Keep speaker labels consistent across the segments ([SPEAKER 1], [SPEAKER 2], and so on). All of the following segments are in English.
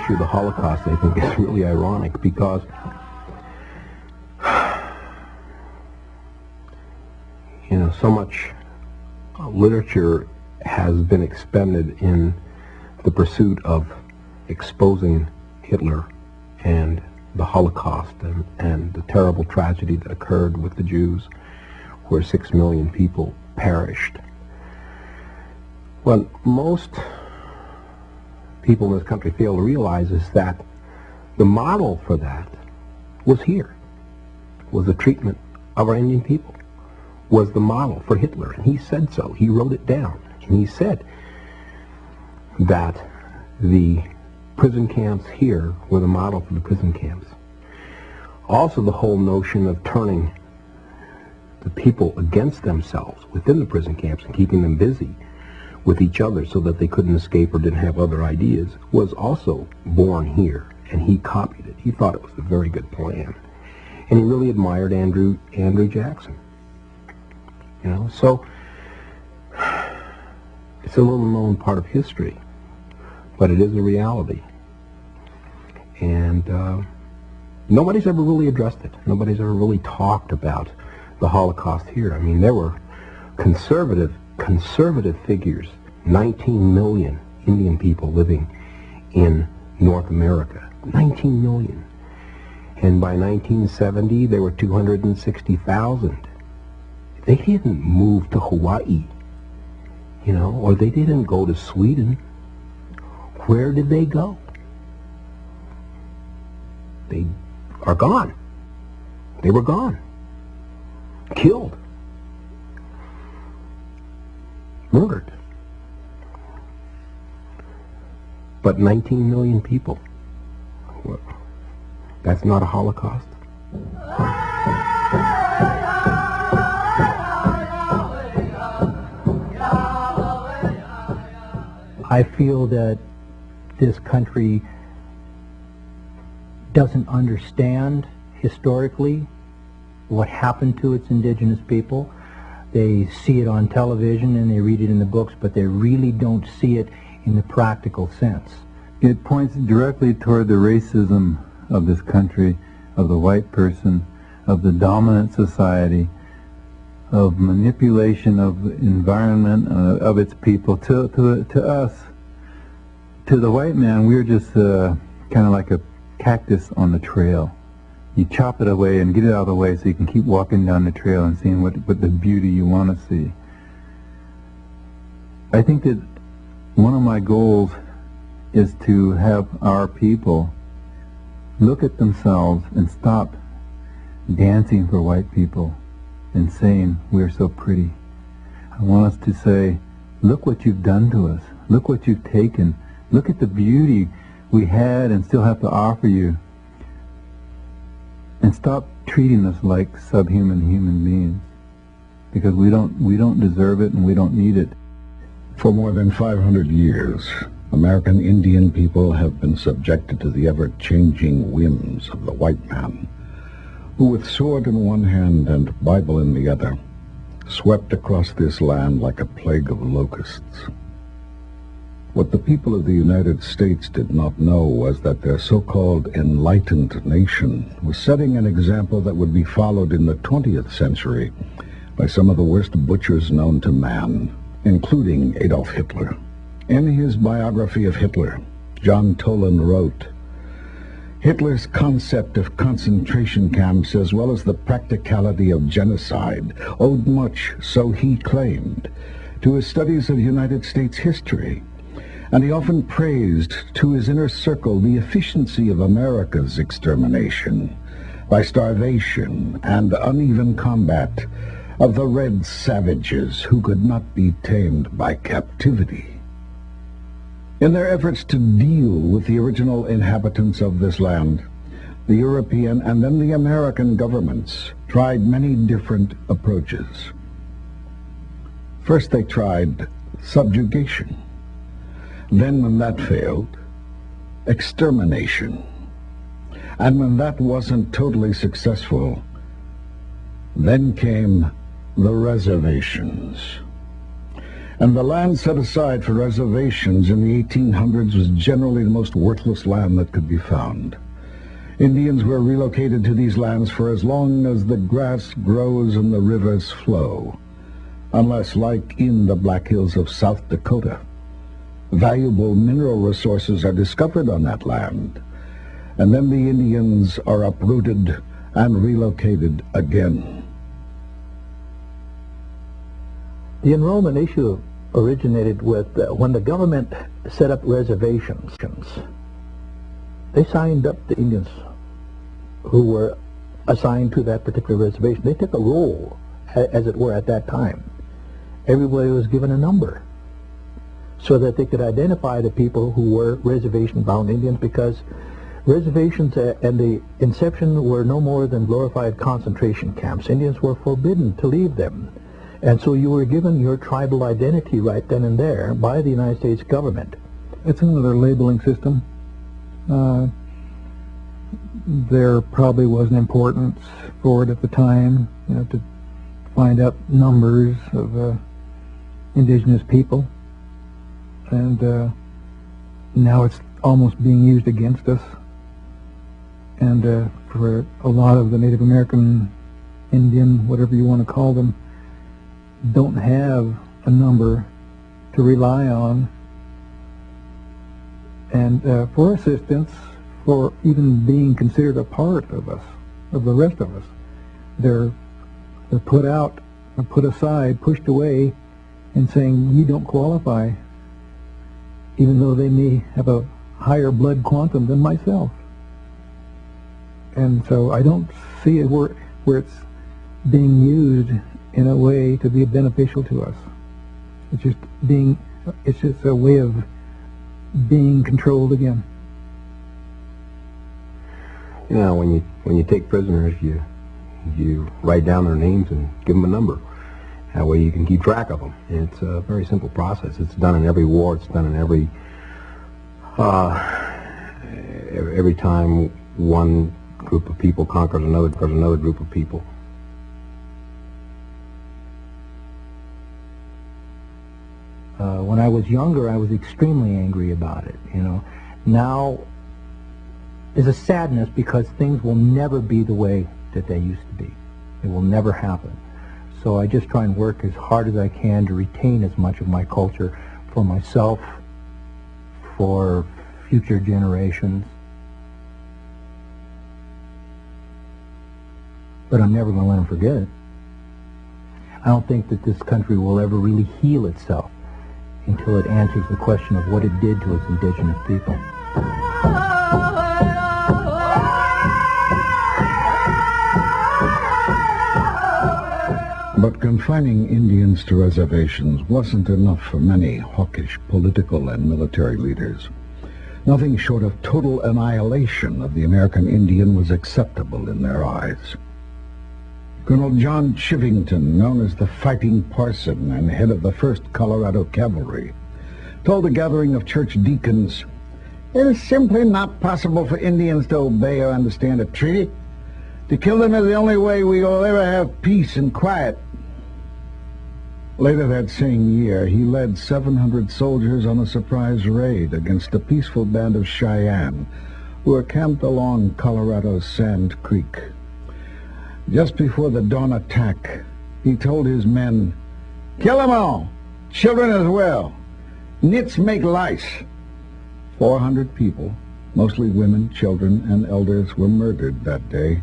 [SPEAKER 1] issue of the Holocaust, I think, is really ironic because so much literature has been expended in the pursuit of exposing Hitler and the Holocaust and the terrible tragedy that occurred with the Jews, where 6 million people perished. What most people in this country fail to realize is that the model for that was here, was the treatment of our Indian people, was the model for Hitler, and he said so. He wrote it down, and he said that the prison camps here were the model for the prison camps. Also, the whole notion of turning the people against themselves within the prison camps and keeping them busy with each other so that they couldn't escape or didn't have other ideas was also born here, and he copied it. He thought it was a very good plan, and he really admired Andrew Jackson. So it's a little known part of history, but it is a reality, and nobody's ever really addressed it. Nobody's ever really talked about the Holocaust here. I mean, there were conservative figures, 19 million Indian people living in North America, 19 million. And by 1970, there were 260,000. They didn't move to Hawaii, or they didn't go to Sweden. Where did they go? They are gone. They were gone. Killed. Murdered. But 19 million people. Well, that's not a Holocaust?
[SPEAKER 2] I feel that this country doesn't understand historically what happened to its indigenous people. They see it on television and they read it in the books, but they really don't see it in the practical sense.
[SPEAKER 3] It points directly toward the racism of this country, of the white person, of the dominant society, of manipulation of the environment, of its people. To us, to the white man, we're just kind of like a cactus on the trail. You chop it away and get it out of the way so you can keep walking down the trail and seeing what the beauty you want to see. I think that one of my goals is to have our people look at themselves and stop dancing for white people and saying, we're so pretty. I want us to say, look what you've done to us. Look what you've taken. Look at the beauty we had and still have to offer you. And stop treating us like subhuman human beings, because we don't deserve it and we don't need it.
[SPEAKER 4] For more than 500 years, American Indian people have been subjected to the ever-changing whims of the white man, who with sword in one hand and Bible in the other, swept across this land like a plague of locusts. What the people of the United States did not know was that their so-called enlightened nation was setting an example that would be followed in the 20th century by some of the worst butchers known to man, including Adolf Hitler. In his biography of Hitler, John Toland wrote, Hitler's concept of concentration camps, as well as the practicality of genocide, owed much, so he claimed, to his studies of United States history, and he often praised to his inner circle the efficiency of America's extermination by starvation and uneven combat of the red savages who could not be tamed by captivity. In their efforts to deal with the original inhabitants of this land, the European and then the American governments tried many different approaches. First they tried subjugation. Then, when that failed, extermination. And when that wasn't totally successful, then came the reservations. And the land set aside for reservations in the 1800s was generally the most worthless land that could be found. Indians were relocated to these lands for as long as the grass grows and the rivers flow, unless, like in the Black Hills of South Dakota, valuable mineral resources are discovered on that land, and then the Indians are uprooted and relocated again.
[SPEAKER 2] The enrollment issue originated with when the government set up reservations. They signed up the Indians who were assigned to that particular reservation. They took a roll, as it were, at that time. Everybody was given a number so that they could identify the people who were reservation-bound Indians, because reservations and the inception were no more than glorified concentration camps. Indians were forbidden to leave them. And so you were given your tribal identity right then and there by the United States government.
[SPEAKER 3] It's another labeling system. There probably was an importance for it at the time, to find out numbers of indigenous people. And now it's almost being used against us. And for a lot of the Native American, Indian, whatever you want to call them, don't have a number to rely on, and for assistance, for even being considered a part of us, of the rest of us. They're put out, put aside, pushed away, and saying, you don't qualify, even though they may have a higher blood quantum than myself. And so I don't see it where it's being used in a way to be beneficial to us. It's just a way of being controlled again.
[SPEAKER 1] When you take prisoners, you write down their names and give them a number. That way you can keep track of them. And it's a very simple process. It's done in every war. It's done in every time one group of people conquers another group of people.
[SPEAKER 2] When I was younger, I was extremely angry about it. Now there's a sadness because things will never be the way that they used to be. It will never happen. So I just try and work as hard as I can to retain as much of my culture for myself, for future generations. But I'm never going to let them forget it. I don't think that this country will ever really heal itself until it answers the question of what it did to its indigenous people.
[SPEAKER 4] But confining Indians to reservations wasn't enough for many hawkish political and military leaders. Nothing short of total annihilation of the American Indian was acceptable in their eyes. Colonel John Chivington, known as the Fighting Parson and head of the 1st Colorado Cavalry, told a gathering of church deacons, "It is simply not possible for Indians to obey or understand a treaty. To kill them is the only way we will ever have peace and quiet." Later that same year, he led 700 soldiers on a surprise raid against a peaceful band of Cheyenne who were camped along Colorado's Sand Creek. Just before the dawn attack, he told his men, "Kill them all, children as well. Nits make lice." 400 people, mostly women, children, and elders, were murdered that day,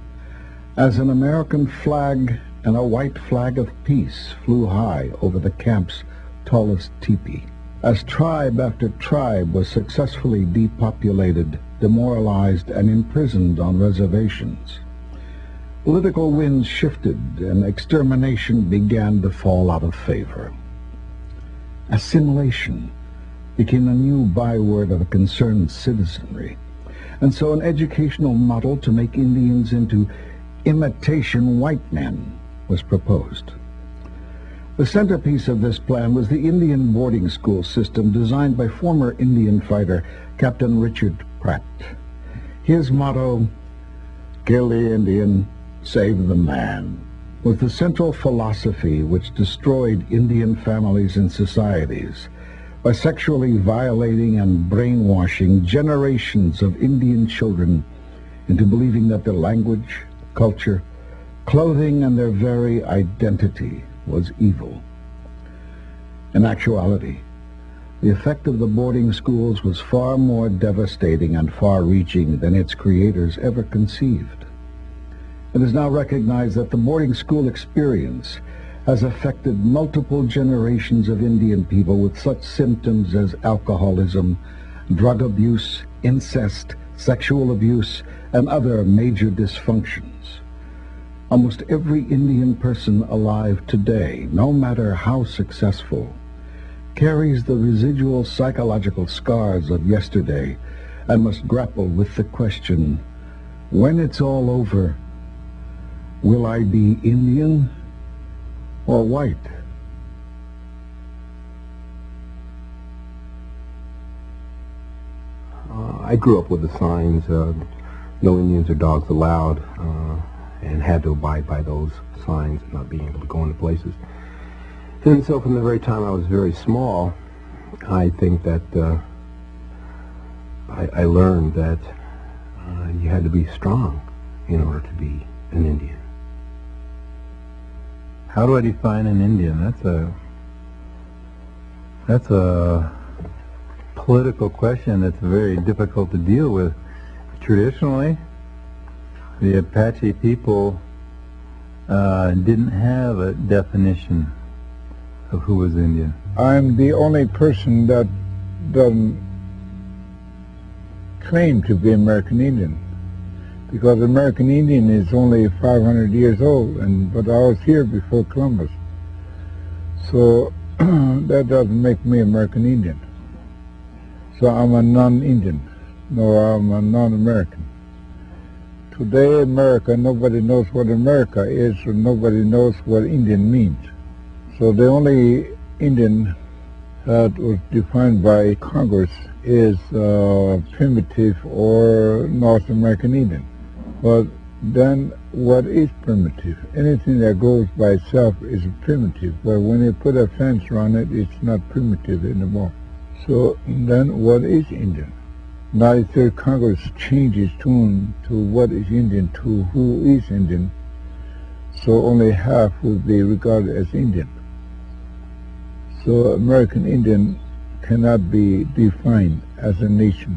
[SPEAKER 4] as an American flag and a white flag of peace flew high over the camp's tallest teepee. As tribe after tribe was successfully depopulated, demoralized, and imprisoned on reservations, political winds shifted and extermination began to fall out of favor. Assimilation became a new byword of a concerned citizenry, and so an educational model to make Indians into imitation white men was proposed. The centerpiece of this plan was the Indian boarding school system designed by former Indian fighter Captain Richard Pratt. His motto, "Kill the Indian, save the man." was the central philosophy which destroyed Indian families and societies by sexually violating and brainwashing generations of Indian children into believing that their language, culture, clothing, and their very identity was evil. In actuality, the effect of the boarding schools was far more devastating and far-reaching than its creators ever conceived. It is now recognized that the boarding school experience has affected multiple generations of Indian people with such symptoms as alcoholism, drug abuse, incest, sexual abuse, and other major dysfunctions. Almost every Indian person alive today, no matter how successful, carries the residual psychological scars of yesterday and must grapple with the question, when it's all over, will I be Indian or white?
[SPEAKER 1] I grew up with the signs, no Indians or dogs allowed, and had to abide by those signs, not being able to go into places. And so from the very time I was very small, I think that I learned that you had to be strong in order to be an Indian.
[SPEAKER 3] How do I define an Indian? That's a political question that's very difficult to deal with. Traditionally, the Apache people didn't have a definition of who was Indian.
[SPEAKER 5] I'm the only person that doesn't claim to be American Indian, because American Indian is only 500 years old, but I was here before Columbus. So that doesn't make me American Indian. So I'm a non-Indian, no, I'm a non-American. Today, America, nobody knows what America is, or nobody knows what Indian means. So the only Indian that was defined by Congress is primitive or North American Indian. But then what is primitive? Anything that grows by itself is primitive, but when you put a fence around it, it's not primitive anymore. So then what is Indian? Now if the Congress changes tune to what is Indian to who is Indian, so only half will be regarded as Indian. So American Indian cannot be defined as a nation.